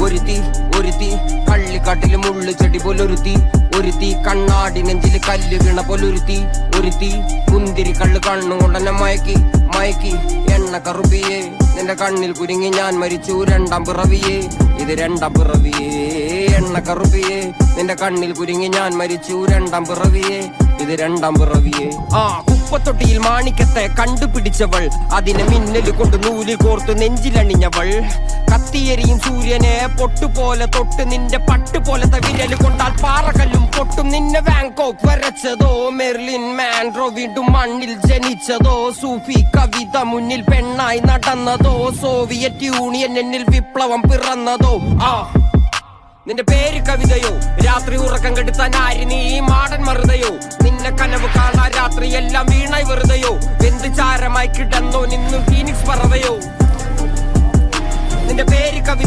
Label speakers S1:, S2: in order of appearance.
S1: ഒരുത്തി കള്ളിക്കാട്ടില് മുള്ളു ചെടി പോലൊരുത്തി കണ്ണാടി നെഞ്ചില് കല്ല് വീണ പോലൊരുത്തി മുന്തിരി കള്ള് കണ്ണുകൊണ്ടെന്നെ മയക്കി എണ്ണ കറുപ്പിയേ നിന്റെ കണ്ണിൽ കുരുങ്ങി ഞാൻ മരിച്ചു രണ്ടാം പിറവിയേ ഇത് രണ്ടാം പിറവിയേ എണ്ണ കറുപ്പിയേ നിന്റെ കണ്ണിൽ കുരുങ്ങി ഞാൻ മരിച്ചു രണ്ടാം പിറവിയേ ഇത് രണ്ടാം പിറവിയേ കുപ്പത്തൊട്ടിയിൽ മാണിക്കത്തെ കണ്ടുപിടിച്ചവൾ അതിനെ മിന്നല് കൊണ്ട് നൂലിൽ കോർത്ത് നെഞ്ചിലണിഞ്ഞവൾ കത്തിയെരിയും സൂര്യനെ പൊട്ടുപോലെ തൊട്ട് നിന്റെ പട്ടുപോലത്തെ വിരല് കൊണ്ടാൽ പാറകല്ലും പൊട്ടും നിന്നെ ബാങ്കോക്ക് വരച്ചതോ മെർലിൻ മാൻഡ്രോ വീണ്ടും മണ്ണിൽ ജനിച്ചതോ സൂഫി കവിത മുന്നിൽ പെണ്ണായി നടന്നതോ സോവിയറ്റ് യൂണിയൻ എന്നിൽ വിപ്ലവം പിറന്നതോ നിന്റെ പേര് കവിതയോ രാത്രി ഉറക്കം കെടുത്താൻ ആര് നീ മാടൻ മറുതയോ നിന്നെ കനവ് കാണാ രാത്രി എല്ലാം വീണായി വെറുതെയോ എന്ത് ചാരമായി കിടന്നോ നിന്നും ഫീനിക്സ് പറവയോ നിന്റെ പേര് കവിത